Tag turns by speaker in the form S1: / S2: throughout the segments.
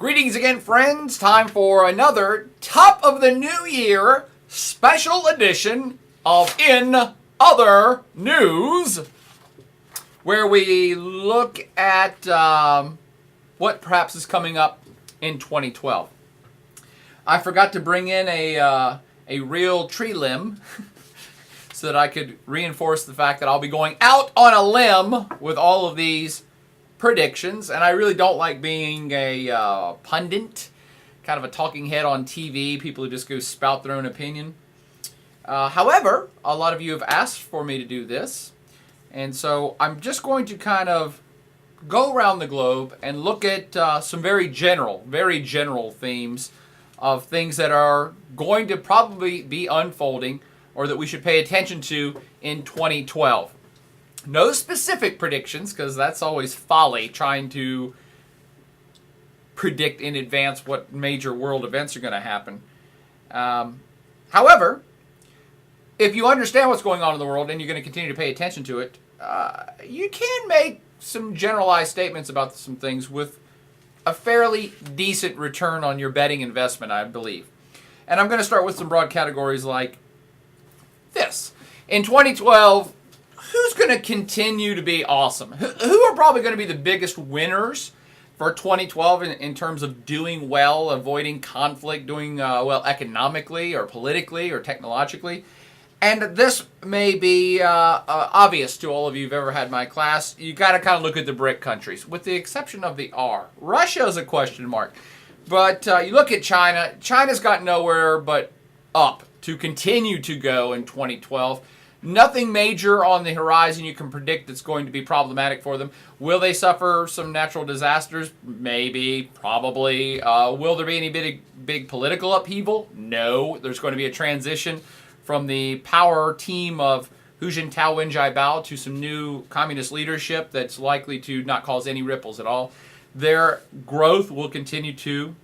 S1: Greetings again, friends. Time for another top of the new year special edition of In Other News, where we look at what perhaps is coming up in 2012. I forgot to bring in a real tree limb so that I could reinforce the fact that I'll be going out on a limb with all of these predictions, and I really don't like being a pundit, kind of a talking head on TV, people who just go spout their own opinion. However, a lot of you have asked for me to do this, and so I'm just going to kind of go around the globe and look at some very general themes of things that are going to probably be unfolding or that we should pay attention to in 2012. No specific predictions, because that's always folly, trying to predict in advance what major world events are going to happen. However, if you understand what's going on in the world and you're going to continue to pay attention to it, you can make some generalized statements about some things with a fairly decent return on your betting investment, I believe. And I'm going to start with some broad categories like this. In 2012, who's going to continue to be awesome? Who are probably going to be the biggest winners for 2012 in terms of doing well, avoiding conflict, doing well economically or politically or technologically? And this may be obvious to all of you who've ever had my class. You got to kind of look at the BRIC countries, with the exception of the R. Russia is a question mark. But you look at China. China's got nowhere but up to continue to go in 2012. Nothing major on the horizon you can predict that's going to be problematic for them. Will they suffer some natural disasters? Maybe, probably. Will there be any big political upheaval? No. There's going to be a transition from the power team of Hu Jintao, Wen Jiabao to some new communist leadership that's likely to not cause any ripples at all. Their growth will continue to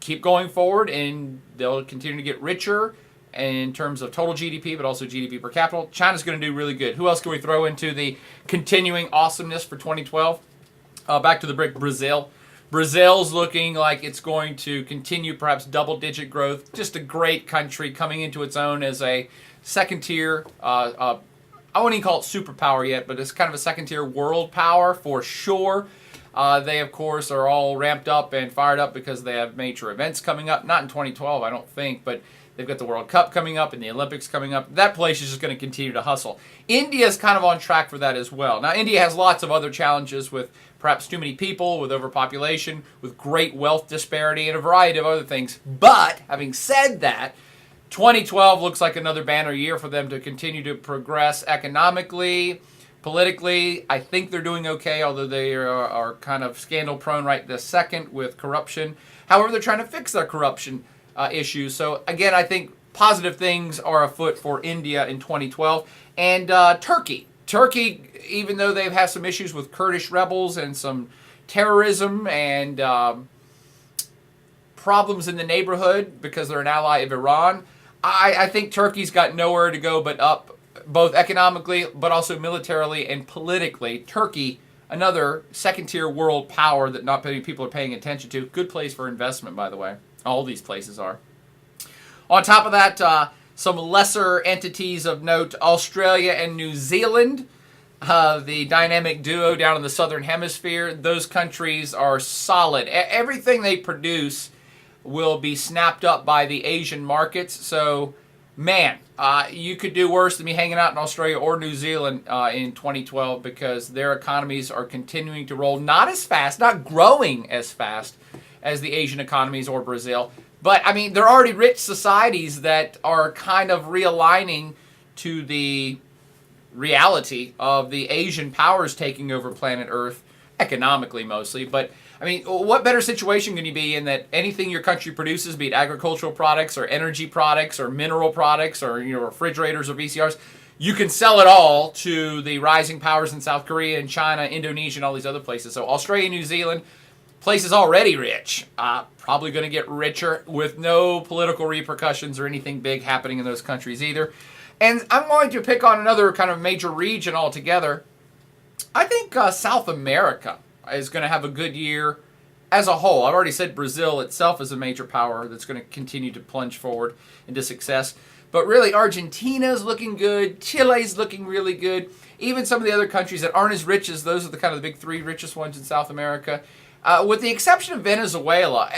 S1: keep going forward, and they'll continue to get richer in terms of total GDP, but also GDP per capita. China's going to do really good. Who else can we throw into the continuing awesomeness for 2012? Back to the BRIC, Brazil. Brazil's looking like it's going to continue perhaps double-digit growth. Just a great country coming into its own as a second-tier, I wouldn't even call it superpower yet, but it's kind of a second-tier world power for sure. They, of course, are all ramped up and fired up because they have major events coming up. Not in 2012, I don't think, but they've got the World Cup coming up and the Olympics coming up. That place is just going to continue to hustle. India is kind of on track for that as well. Now, India has lots of other challenges with perhaps too many people, with overpopulation, with great wealth disparity, and a variety of other things. But, having said that, 2012 looks like another banner year for them to continue to progress economically, politically. I think they're doing okay, although they are kind of scandal-prone right this second with corruption. However, they're trying to fix their corruption issues. So again, I think positive things are afoot for India in 2012. And Turkey. Turkey, even though they've had some issues with Kurdish rebels and some terrorism and problems in the neighborhood because they're an ally of Iran, I think Turkey's got nowhere to go but up, both economically but also militarily and politically. Turkey, another second-tier world power that not many people are paying attention to. Good place for investment, by the way. All these places are. On top of that, some lesser entities of note, Australia and New Zealand, the dynamic duo down in the southern hemisphere. Those countries are solid. Everything they produce will be snapped up by the Asian markets. So, man, you could do worse than me hanging out in Australia or New Zealand in 2012 because their economies are continuing to roll. Not as fast, not growing as fast as the Asian economies or Brazil. But, I mean, they're already rich societies that are kind of realigning to the reality of the Asian powers taking over planet Earth, economically mostly. But, I mean, what better situation can you be in that anything your country produces, be it agricultural products or energy products or mineral products or, refrigerators or VCRs, you can sell it all to the rising powers in South Korea and China, Indonesia, and all these other places. So Australia, New Zealand, places already rich, probably going to get richer with no political repercussions or anything big happening in those countries either. And I'm going to pick on another kind of major region altogether. I think South America is going to have a good year as a whole, I've already said Brazil itself is a major power that's going to continue to plunge forward into success. But really, Argentina's looking good. Chile's looking really good. Even some of the other countries that aren't as rich as those are the kind of the big three richest ones in South America. With the exception of Venezuela,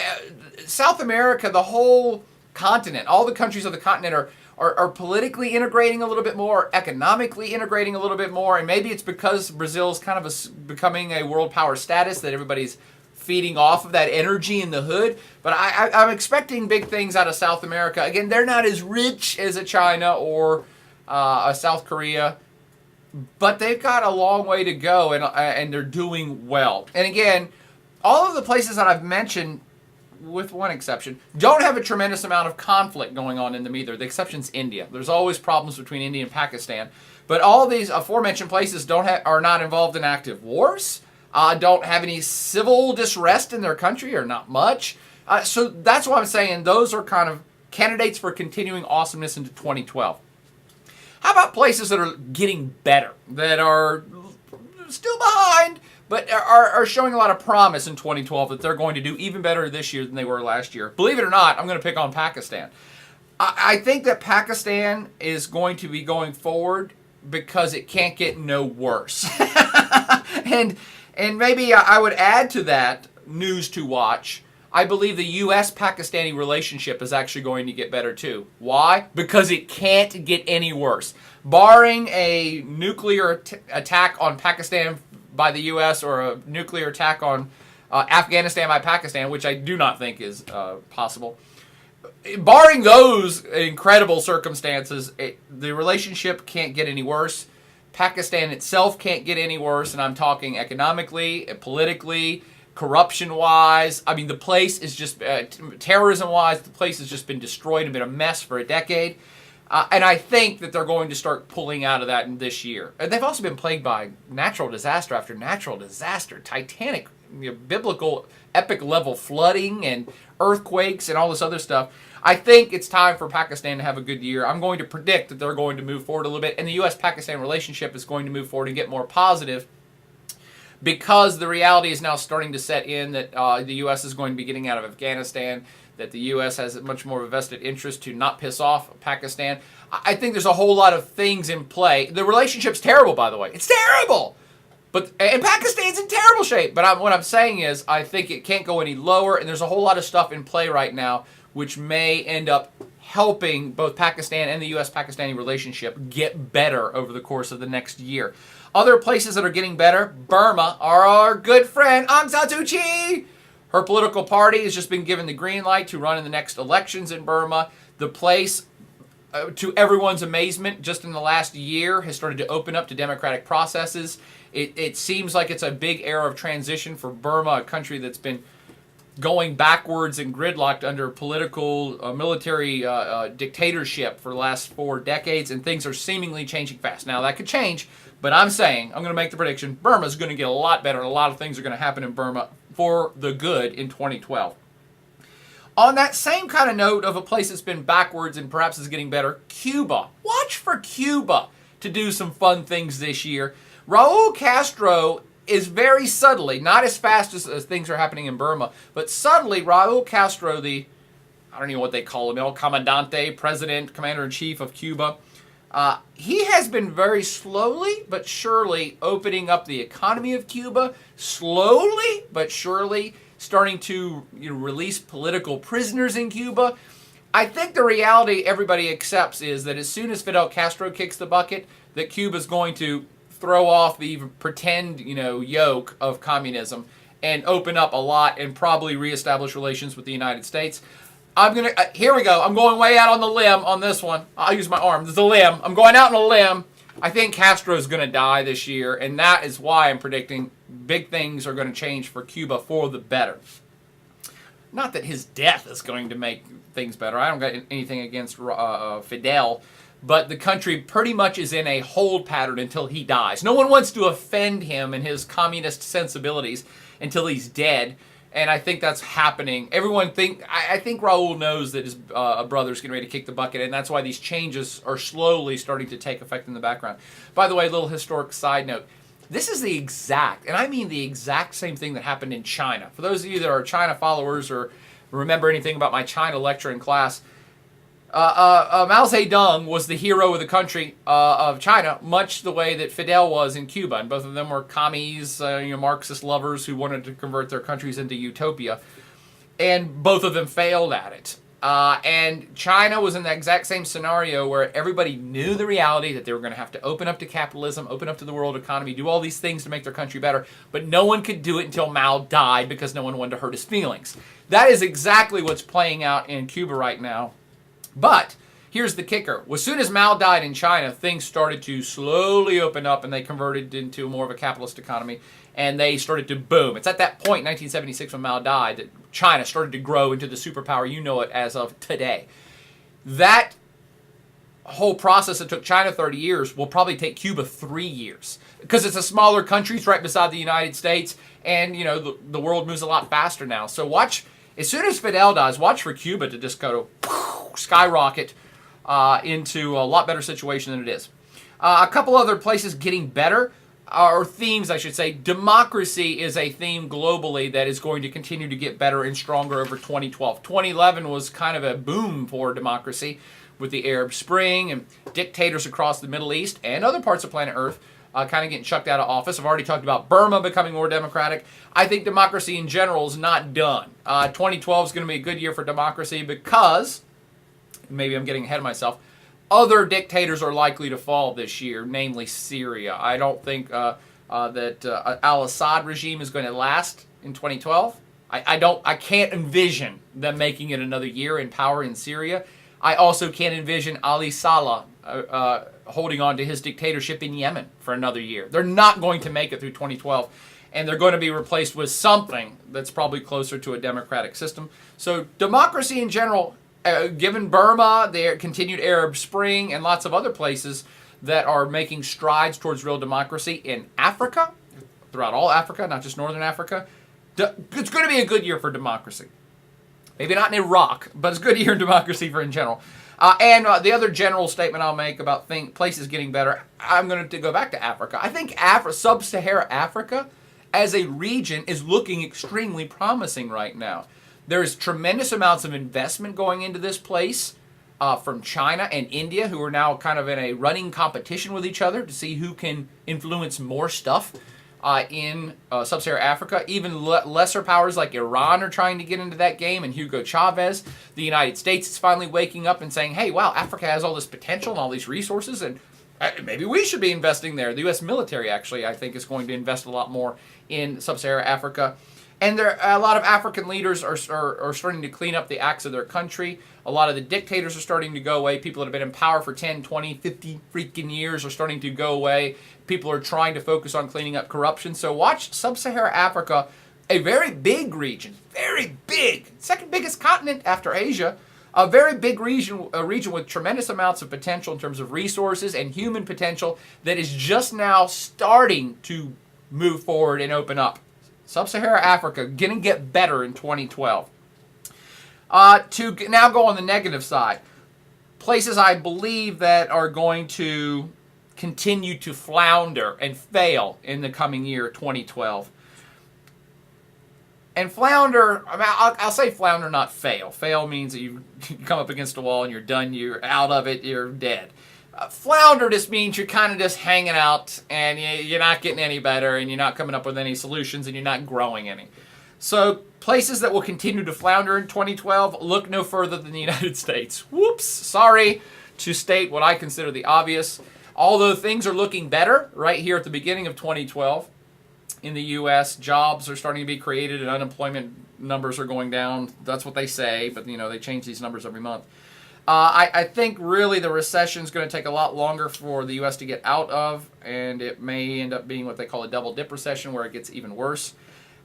S1: South America, the whole continent, all the countries of the continent are politically integrating a little bit more, economically integrating a little bit more, and maybe it's because Brazil's kind of becoming a world power status that everybody's feeding off of that energy in the hood. But I'm expecting big things out of South America. Again, they're not as rich as a China or a South Korea, but they've got a long way to go, and they're doing well. And again, all of the places that I've mentioned, with one exception, don't have a tremendous amount of conflict going on in them either. The exception's India. There's always problems between India and Pakistan. But all these aforementioned places are not involved in active wars, don't have any civil disrest in their country, or not much. So that's why I'm saying those are kind of candidates for continuing awesomeness into 2012. How about places that are getting better, that are still behind, but are showing a lot of promise in 2012 that they're going to do even better this year than they were last year? Believe it or not, I'm going to pick on Pakistan. I think that Pakistan is going to be going forward because it can't get no worse. And maybe I would add to that news to watch. I believe the U.S.-Pakistani relationship is actually going to get better too. Why? Because it can't get any worse. Barring a nuclear attack on Pakistan by the U.S. or a nuclear attack on Afghanistan by Pakistan, which I do not think is possible. Barring those incredible circumstances, the relationship can't get any worse. Pakistan itself can't get any worse, and I'm talking economically, politically, corruption-wise. I mean, the place is just, terrorism-wise, the place has just been destroyed and been a mess for a decade. And I think that they're going to start pulling out of that in this year. And they've also been plagued by natural disaster after natural disaster, titanic, biblical, epic-level flooding and earthquakes and all this other stuff. I think it's time for Pakistan to have a good year. I'm going to predict that they're going to move forward a little bit, and the U.S.-Pakistan relationship is going to move forward and get more positive, because the reality is now starting to set in that the U.S. is going to be getting out of Afghanistan, that the U.S. has much more of a vested interest to not piss off Pakistan. I think there's a whole lot of things in play. The relationship's terrible, by the way. It's terrible! And Pakistan's in terrible shape. But what I'm saying is, I think it can't go any lower, and there's a whole lot of stuff in play right now which may end up helping both Pakistan and the U.S.-Pakistani relationship get better over the course of the next year. Other places that are getting better, Burma, our good friend Aung San Suu Kyi. Her political party has just been given the green light to run in the next elections in Burma. The place, to everyone's amazement, just in the last year, has started to open up to democratic processes. It seems like it's a big era of transition for Burma, a country that's been going backwards and gridlocked under political, military dictatorship for the last 4 decades, and things are seemingly changing fast. Now, that could change, but I'm going to make the prediction, Burma's going to get a lot better, and a lot of things are going to happen in Burma for the good in 2012. On that same kind of note of a place that's been backwards and perhaps is getting better, Cuba. Watch for Cuba to do some fun things this year. Raul Castro is very subtly, not as fast as things are happening in Burma, but subtly, Raul Castro, I don't know what they call him, El Comandante, President, Commander-in-Chief of Cuba, he has been very slowly but surely opening up the economy of Cuba, slowly but surely starting to release political prisoners in Cuba. I think the reality everybody accepts is that as soon as Fidel Castro kicks the bucket, that Cuba's going to throw off the pretend, yoke of communism and open up a lot and probably reestablish relations with the United States. Here we go. I'm going way out on the limb on this one. I'll use my arm. This is a limb. I'm going out on a limb. I think Castro's going to die this year, and that is why I'm predicting big things are going to change for Cuba for the better. Not that his death is going to make things better. I don't got anything against Fidel, but the country pretty much is in a hold pattern until he dies. No one wants to offend him and his communist sensibilities until he's dead, and I think that's happening. I think Raul knows that his brother's getting ready to kick the bucket, and that's why these changes are slowly starting to take effect in the background. By the way, a little historic side note. This is the exact, and I mean the exact same thing that happened in China. For those of you that are China followers or remember anything about my China lecture in class, Mao Zedong was the hero of the country of China, much the way that Fidel was in Cuba. And both of them were commies, Marxist lovers who wanted to convert their countries into utopia. And both of them failed at it. And China was in the exact same scenario where everybody knew the reality that they were going to have to open up to capitalism, open up to the world economy, do all these things to make their country better, but no one could do it until Mao died because no one wanted to hurt his feelings. That is exactly what's playing out in Cuba right now. But here's the kicker. As soon as Mao died in China, things started to slowly open up and they converted into more of a capitalist economy and they started to boom. It's at that point, 1976, when Mao died, that China started to grow into the superpower you know it as of today. That whole process that took China 30 years will probably take Cuba 3 years because it's a smaller country, it's right beside the United States, and the world moves a lot faster now. So watch, as soon as Fidel dies, watch for Cuba to just go to skyrocket into a lot better situation than it is. A couple other places getting better, or themes I should say. Democracy is a theme globally that is going to continue to get better and stronger over 2012. 2011 was kind of a boom for democracy with the Arab Spring and dictators across the Middle East and other parts of planet Earth kind of getting chucked out of office. I've already talked about Burma becoming more democratic. I think democracy in general is not done. 2012 is going to be a good year for democracy because, maybe I'm getting ahead of myself, other dictators are likely to fall this year, namely Syria. I don't think that al-Assad regime is going to last in 2012. I can't envision them making it another year in power in Syria. I also can't envision Ali Saleh holding on to his dictatorship in Yemen for another year. They're not going to make it through 2012, and they're going to be replaced with something that's probably closer to a democratic system. So democracy in general, given Burma, their continued Arab Spring, and lots of other places that are making strides towards real democracy in Africa, throughout all Africa, not just Northern Africa, it's going to be a good year for democracy. Maybe not in Iraq, but it's a good year in democracy in general. And the other general statement I'll make about places getting better, I'm going to go back to Africa. I think Sub-Saharan Africa as a region is looking extremely promising right now. There's tremendous amounts of investment going into this place from China and India, who are now kind of in a running competition with each other to see who can influence more stuff in Sub-Saharan Africa. Even lesser powers like Iran are trying to get into that game, and Hugo Chavez. The United States is finally waking up and saying, hey, wow, Africa has all this potential and all these resources, and maybe we should be investing there. The U.S. military, actually, I think, is going to invest a lot more in Sub-Saharan Africa. And a lot of African leaders are starting to clean up the acts of their country. A lot of the dictators are starting to go away. People that have been in power for 10, 20, 50 freaking years are starting to go away. People are trying to focus on cleaning up corruption. So watch Sub-Saharan Africa, a very big region, very big, second biggest continent after Asia, a very big region, a region with tremendous amounts of potential in terms of resources and human potential that is just now starting to move forward and open up. Sub-Saharan Africa going to get better in 2012. To now go on the negative side, places I believe that are going to continue to flounder and fail in the coming year, 2012. And flounder, I'll say flounder, not fail. Fail means that you come up against a wall and you're done, you're out of it, you're dead. Flounder just means you're kind of just hanging out and you're not getting any better and you're not coming up with any solutions and you're not growing any. So places that will continue to flounder in 2012, look no further than the United States. Whoops, sorry to state what I consider the obvious. Although things are looking better right here at the beginning of 2012 in the U.S., jobs are starting to be created and unemployment numbers are going down. That's what they say, but they change these numbers every month. I think really the recession is going to take a lot longer for the U.S. to get out of, and it may end up being what they call a double dip recession where it gets even worse.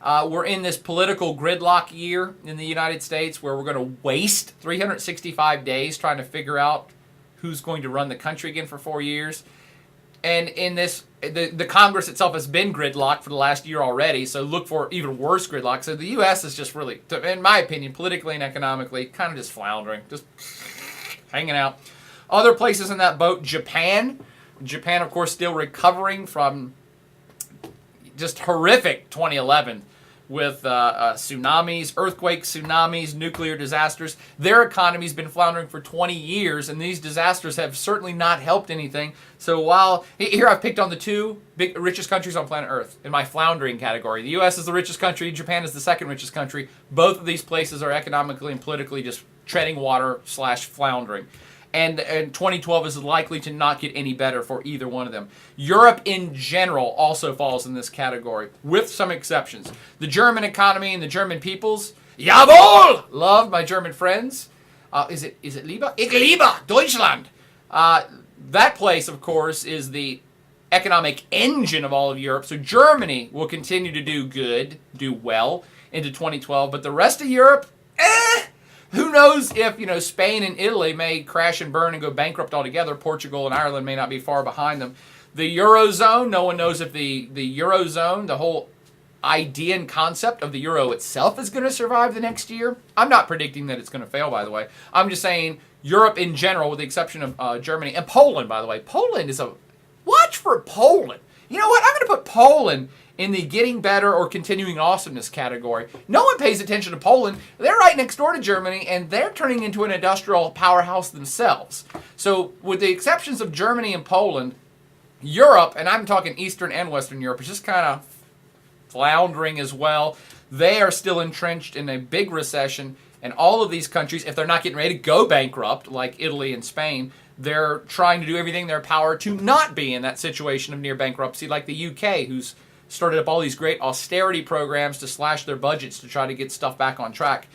S1: We're in this political gridlock year in the United States where we're going to waste 365 days trying to figure out who's going to run the country again for 4 years. And in this, the Congress itself has been gridlocked for the last year already, so look for even worse gridlock. So the U.S. is just really, in my opinion, politically and economically, kind of just floundering, just hanging out. Other places in that boat, Japan. Japan, of course, still recovering from just horrific 2011 with tsunamis, earthquakes, tsunamis, nuclear disasters. Their economy's been floundering for 20 years, and these disasters have certainly not helped anything. So while here I've picked on the two richest countries on planet Earth in my floundering category. The U.S. is the richest country. Japan is the second richest country. Both of these places are economically and politically just treading water / floundering. And 2012 is likely to not get any better for either one of them. Europe in general also falls in this category, with some exceptions. The German economy and the German peoples, jawohl! Love my German friends. Is it Liebe? Ich liebe Deutschland. That place, of course, is the economic engine of all of Europe. So Germany will continue to do well into 2012. But the rest of Europe, who knows if, Spain and Italy may crash and burn and go bankrupt altogether. Portugal and Ireland may not be far behind them. The Eurozone, no one knows if the Eurozone, the whole idea and concept of the Euro itself is going to survive the next year. I'm not predicting that it's going to fail, by the way. I'm just saying Europe in general, with the exception of Germany. And Poland, by the way. Poland is watch for Poland. You know what? I'm going to put Poland in the getting better or continuing awesomeness category. No one pays attention to Poland. They're right next door to Germany, and they're turning into an industrial powerhouse themselves. So with the exceptions of Germany and Poland, Europe, and I'm talking Eastern and Western Europe, is just kind of floundering as well. They are still entrenched in a big recession, and all of these countries, if they're not getting ready to go bankrupt, like Italy and Spain, they're trying to do everything in their power to not be in that situation of near bankruptcy, like the UK, who's started up all these great austerity programs to slash their budgets to try to get stuff back on track.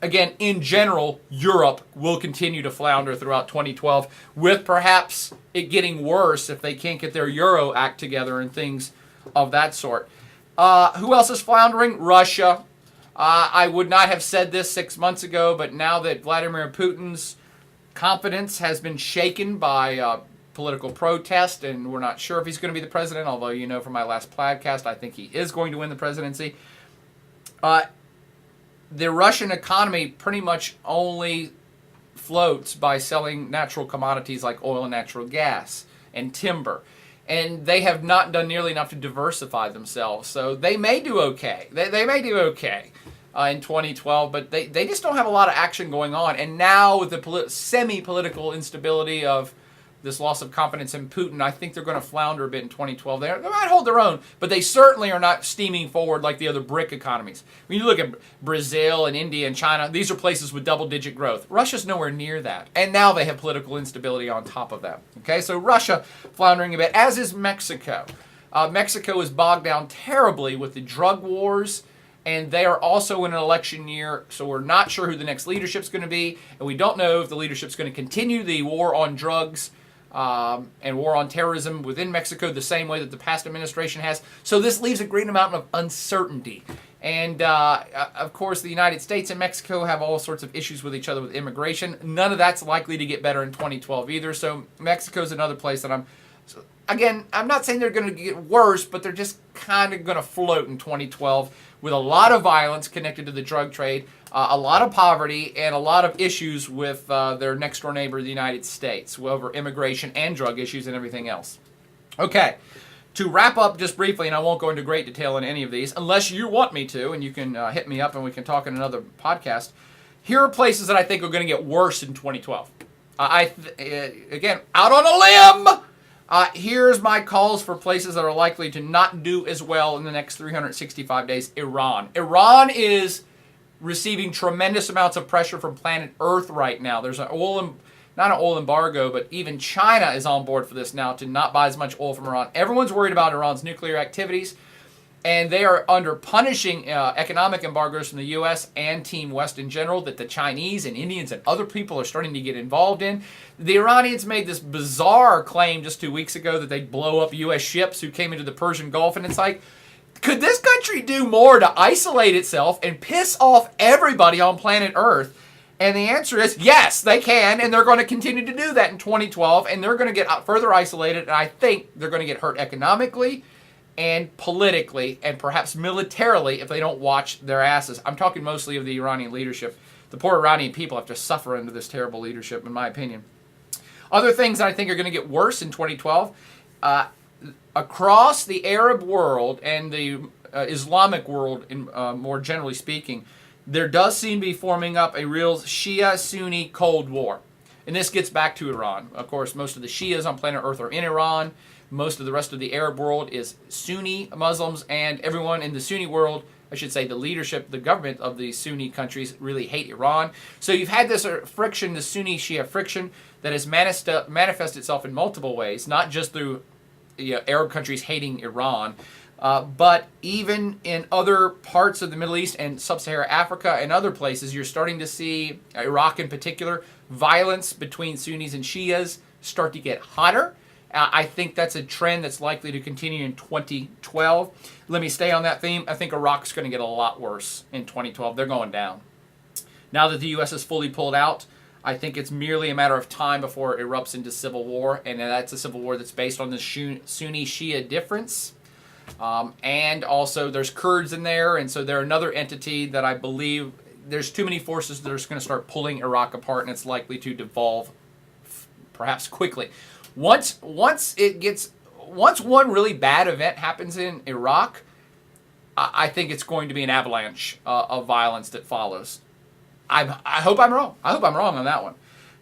S1: Again, in general, Europe will continue to flounder throughout 2012, with perhaps it getting worse if they can't get their Euro act together and things of that sort. Who else is floundering? Russia. I would not have said this 6 months ago, but now that Vladimir Putin's confidence has been shaken by political protest, and we're not sure if he's going to be the president, although from my last plaidcast, I think he is going to win the presidency. The Russian economy pretty much only floats by selling natural commodities like oil and natural gas and timber. And they have not done nearly enough to diversify themselves. So they may do okay. They may do okay in 2012, but they just don't have a lot of action going on. And now with the semi-political instability of this loss of confidence in Putin, I think they're going to flounder a bit in 2012. They might hold their own, but they certainly are not steaming forward like the other BRIC economies. When you look at Brazil and India and China, these are places with double-digit growth. Russia's nowhere near that. And now they have political instability on top of that. Okay, so Russia floundering a bit, as is Mexico. Mexico is bogged down terribly with the drug wars, and they are also in an election year, so we're not sure who the next leadership's going to be, and we don't know if the leadership's going to continue the war on drugs and war on terrorism within Mexico the same way that the past administration has. So this leaves a great amount of uncertainty. And, of course, the United States and Mexico have all sorts of issues with each other with immigration. None of that's likely to get better in 2012 either. So Mexico's another place that I'm not saying they're going to get worse, but they're just kind of going to float in 2012 with a lot of violence connected to the drug trade, a lot of poverty, and a lot of issues with their next-door neighbor, the United States, over immigration and drug issues and everything else. Okay, to wrap up just briefly, and I won't go into great detail in any of these, unless you want me to, and you can hit me up and we can talk in another podcast. Here are places that I think are going to get worse in 2012. Again, out on a limb! Here's my calls for places that are likely to not do as well in the next 365 days. Iran. Iran is receiving tremendous amounts of pressure from planet Earth right now. There's not an oil embargo, but even China is on board for this now to not buy as much oil from Iran. Everyone's worried about Iran's nuclear activities, and they are under punishing economic embargoes from the U.S. and Team West in general that the Chinese and Indians and other people are starting to get involved in. The Iranians made this bizarre claim just 2 weeks ago that they'd blow up U.S. ships who came into the Persian Gulf, and it's like, could this country do more to isolate itself and piss off everybody on planet Earth? And the answer is yes, they can, and they're going to continue to do that in 2012, and they're going to get further isolated, and I think they're going to get hurt economically and politically and perhaps militarily if they don't watch their asses. I'm talking mostly of the Iranian leadership. The poor Iranian people have to suffer under this terrible leadership, in my opinion. Other things that I think are going to get worse in 2012, across the Arab world and the Islamic world, more generally speaking, there does seem to be forming up a real Shia-Sunni Cold War. And this gets back to Iran. Of course, most of the Shias on planet Earth are in Iran. Most of the rest of the Arab world is Sunni Muslims, and everyone in the Sunni world, I should say the leadership, the government of the Sunni countries really hate Iran. So you've had this friction, the Sunni-Shia friction, that has manifested itself in multiple ways, not just through Arab countries hating Iran, but even in other parts of the Middle East and Sub-Saharan Africa and other places, you're starting to see, Iraq in particular, violence between Sunnis and Shias start to get hotter. I think that's a trend that's likely to continue in 2012. Let me stay on that theme. I think Iraq's going to get a lot worse in 2012. They're going down. Now that the U.S. is fully pulled out, I think it's merely a matter of time before it erupts into civil war, and that's a civil war that's based on the Sunni-Shia difference. And also there's Kurds in there, and so they're another entity that I believe there's too many forces that are just going to start pulling Iraq apart, and it's likely to devolve perhaps quickly. Once one really bad event happens in Iraq, I think it's going to be an avalanche of violence that follows. I hope I'm wrong. I hope I'm wrong on that one.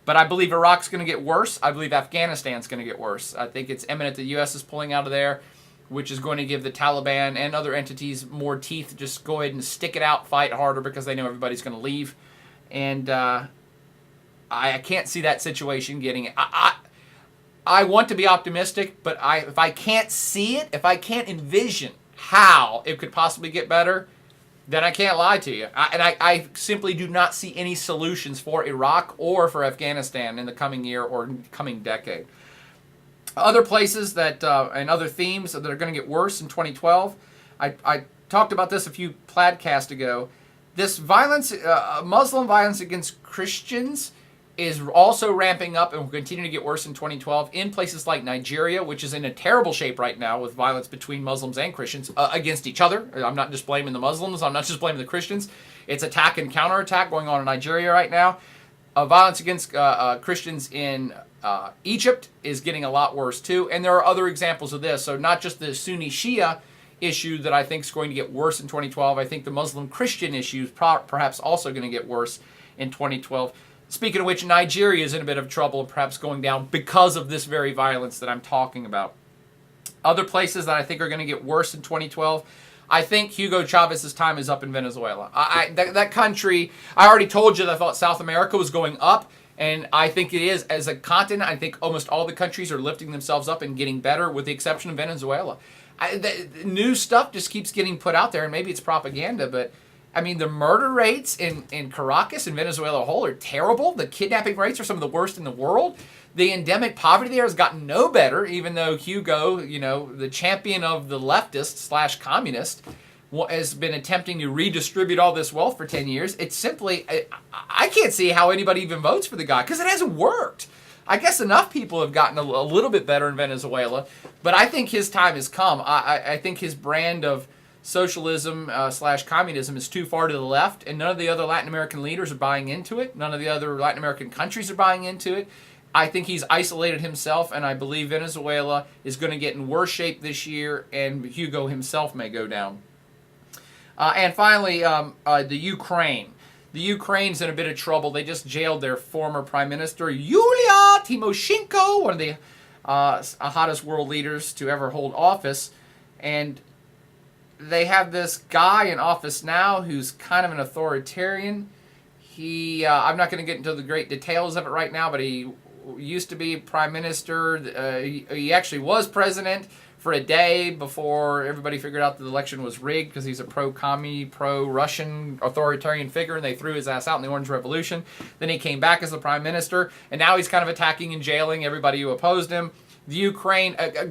S1: But I believe Iraq's going to get worse. I believe Afghanistan's going to get worse. I think it's imminent the U.S. is pulling out of there, which is going to give the Taliban and other entities more teeth. Just go ahead and stick it out, fight harder, because they know everybody's going to leave. And I can't see that situation getting... I want to be optimistic, but if I can't see it, if I can't envision how it could possibly get better, then I can't lie to you. I simply do not see any solutions for Iraq or for Afghanistan in the coming year or coming decade. Other places that and other themes that are going to get worse in 2012, I talked about this a few plaidcasts ago. This violence, Muslim violence against Christians, is also ramping up and will continue to get worse in 2012 in places like Nigeria, which is in a terrible shape right now with violence between Muslims and Christians against each other. I'm not just blaming the Muslims. I'm not just blaming the Christians. It's attack and counterattack going on in Nigeria right now. Violence against Christians in Egypt is getting a lot worse too. And there are other examples of this. So not just the Sunni-Shia issue that I think is going to get worse in 2012. I think the Muslim-Christian issue is perhaps also going to get worse in 2012. Speaking of which, Nigeria is in a bit of trouble and perhaps going down because of this very violence that I'm talking about. Other places that I think are going to get worse in 2012, I think Hugo Chavez's time is up in Venezuela. That country, I already told you that I thought South America was going up, and I think it is. As a continent, I think almost all the countries are lifting themselves up and getting better, with the exception of Venezuela. The new stuff just keeps getting put out there, and maybe it's propaganda, but I mean, the murder rates in Caracas and Venezuela as a whole are terrible. The kidnapping rates are some of the worst in the world. The endemic poverty there has gotten no better, even though Hugo, the champion of the leftist / communist, has been attempting to redistribute all this wealth for 10 years. It's simply, I can't see how anybody even votes for the guy, because it hasn't worked. I guess enough people have gotten a little bit better in Venezuela, but I think his time has come. I think his brand of socialism / communism is too far to the left, and none of the other Latin American leaders are buying into it. None of the other Latin American countries are buying into it. I think he's isolated himself, and I believe Venezuela is going to get in worse shape this year, and Hugo himself may go down. And finally, the Ukraine. The Ukraine's in a bit of trouble. They just jailed their former prime minister, Yulia Tymoshenko, one of the hottest world leaders to ever hold office, and they have this guy in office now who's kind of an authoritarian. I'm not going to get into the great details of it right now, but he used to be prime minister. He actually was president for a day before everybody figured out that the election was rigged, because he's a pro-commie, pro-Russian authoritarian figure, and they threw his ass out in the Orange Revolution. Then he came back as the prime minister, and now he's kind of attacking and jailing everybody who opposed him. The Ukraine, a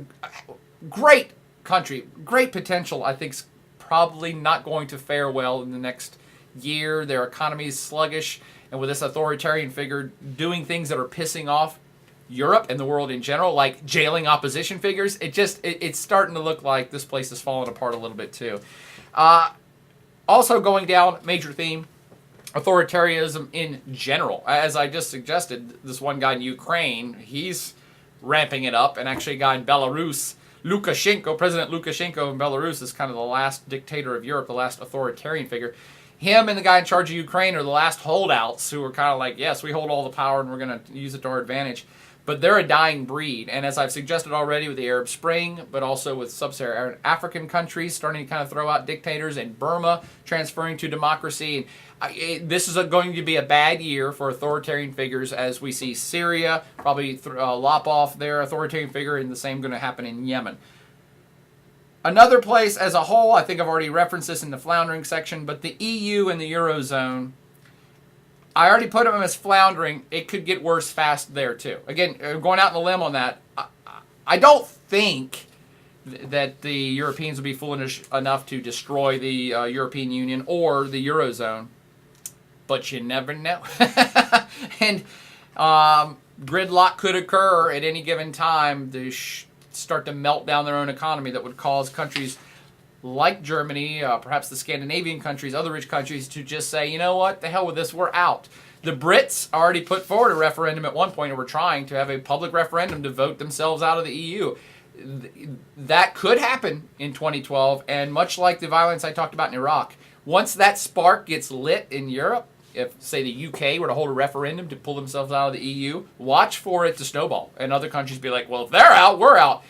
S1: great country, great potential, I think, is probably not going to fare well in the next year. Their economy is sluggish, and with this authoritarian figure doing things that are pissing off Europe and the world in general, like jailing opposition figures, it's starting to look like this place is falling apart a little bit too. Also going down, major theme, authoritarianism in general. As I just suggested, this one guy in Ukraine, he's ramping it up, and actually a guy in Belarus Lukashenko, President Lukashenko in Belarus is kind of the last dictator of Europe, the last authoritarian figure. Him and the guy in charge of Ukraine are the last holdouts who are kind of like, yes, we hold all the power and we're going to use it to our advantage. But they're a dying breed. And as I've suggested already with the Arab Spring, but also with sub-Saharan African countries starting to kind of throw out dictators, and Burma transferring to democracy. This is going to be a bad year for authoritarian figures, as we see Syria probably lop off their authoritarian figure, and the same going to happen in Yemen. Another place as a whole, I think I've already referenced this in the floundering section, but the EU and the Eurozone, I already put them as floundering. It could get worse fast there too. Again, going out on a limb on that, I don't think that the Europeans would be foolish enough to destroy the European Union or the Eurozone, but you never know. And gridlock could occur at any given time to start to melt down their own economy that would cause countries like Germany, perhaps the Scandinavian countries, other rich countries, to just say, you know what, the hell with this, we're out. The Brits already put forward a referendum at one point, and were trying to have a public referendum to vote themselves out of the EU. That could happen in 2012, and much like the violence I talked about in Iraq, once that spark gets lit in Europe, if, say, the UK were to hold a referendum to pull themselves out of the EU, watch for it to snowball, and other countries be like, well, if they're out, we're out.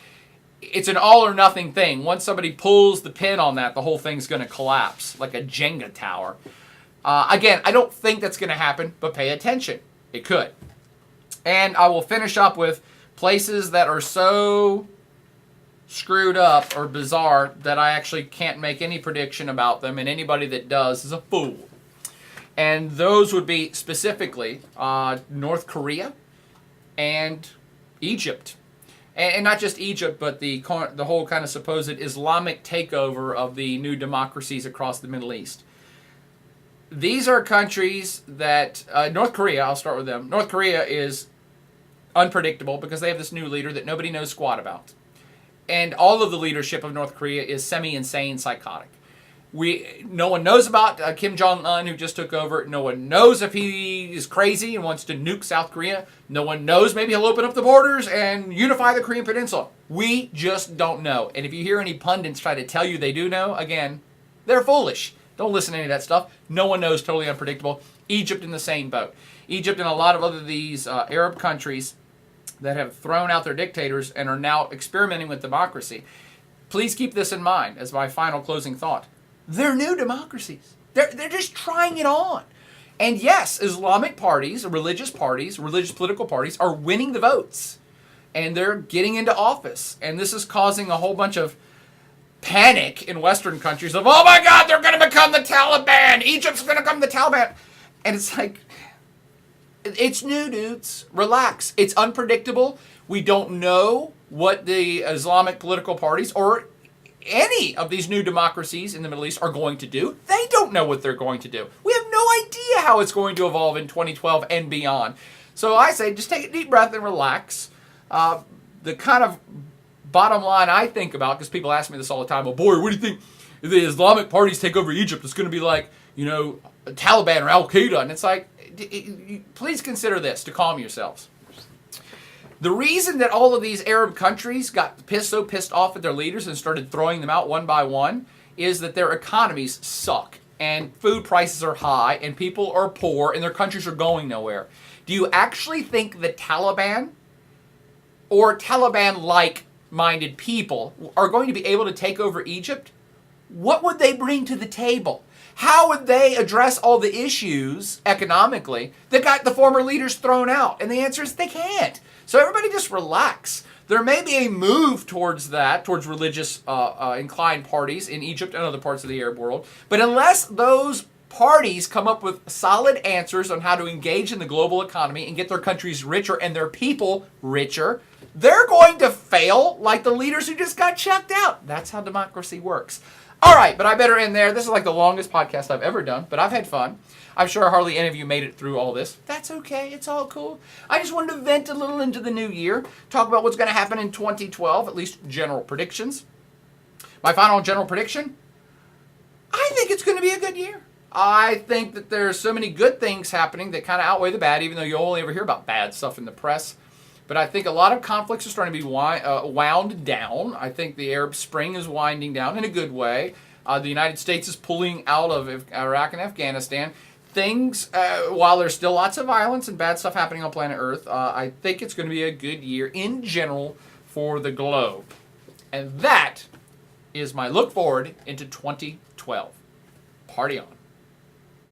S1: It's an all or nothing thing. Once somebody pulls the pin on that, the whole thing's going to collapse like a Jenga tower. Again, I don't think that's going to happen, but pay attention. It could. And I will finish up with places that are so screwed up or bizarre that I actually can't make any prediction about them, and anybody that does is a fool. And those would be specifically North Korea and Egypt. And not just Egypt, but the whole kind of supposed Islamic takeover of the new democracies across the Middle East. These are countries that, North Korea, I'll start with them. North Korea is unpredictable because they have this new leader that nobody knows squat about. And all of the leadership of North Korea is semi-insane, psychotic. No one knows about Kim Jong-un, who just took over. No one knows if he is crazy and wants to nuke South Korea. No one knows. Maybe he'll open up the borders and unify the Korean Peninsula. We just don't know. And if you hear any pundits try to tell you they do know, again, they're foolish. Don't listen to any of that stuff. No one knows. Totally unpredictable. Egypt in the same boat. Egypt and a lot of other these Arab countries that have thrown out their dictators and are now experimenting with democracy. Please keep this in mind as my final closing thought. They're new democracies. They're just trying it on. And yes, Islamic parties, religious political parties are winning the votes. And they're getting into office. And this is causing a whole bunch of panic in Western countries of, oh my God, they're going to become the Taliban. Egypt's going to become the Taliban. And it's like, it's new, dudes. Relax. It's unpredictable. We don't know what the Islamic political parties or any of these new democracies in the Middle East are going to do. They don't know what they're going to do. We have no idea how it's going to evolve in 2012 and beyond. So I say just take a deep breath and relax. The kind of bottom line I think about, because people ask me this all the time, well, boy, what do you think if the Islamic parties take over Egypt? It's going to be like, Taliban or Al-Qaeda. And it's like, please consider this to calm yourselves. The reason that all of these Arab countries got so pissed off at their leaders and started throwing them out one by one is that their economies suck and food prices are high and people are poor and their countries are going nowhere. Do you actually think the Taliban or Taliban-like minded people are going to be able to take over Egypt? What would they bring to the table? How would they address all the issues economically that got the former leaders thrown out? And the answer is they can't. So everybody just relax. There may be a move towards religious inclined parties in Egypt and other parts of the Arab world. But unless those parties come up with solid answers on how to engage in the global economy and get their countries richer and their people richer, they're going to fail like the leaders who just got checked out. That's how democracy works. All right, but I better end there. This is like the longest podcast I've ever done, but I've had fun. I'm sure hardly any of you made it through all this. That's okay. It's all cool. I just wanted to vent a little into the new year, talk about what's going to happen in 2012, at least general predictions. My final general prediction, I think it's going to be a good year. I think that there's so many good things happening that kind of outweigh the bad, even though you only ever hear about bad stuff in the press. But I think a lot of conflicts are starting to be wound down. I think the Arab Spring is winding down in a good way. The United States is pulling out of Iraq and Afghanistan. Things, while there's still lots of violence and bad stuff happening on planet Earth, I think it's going to be a good year in general for the globe. And that is my look forward into 2012. Party on.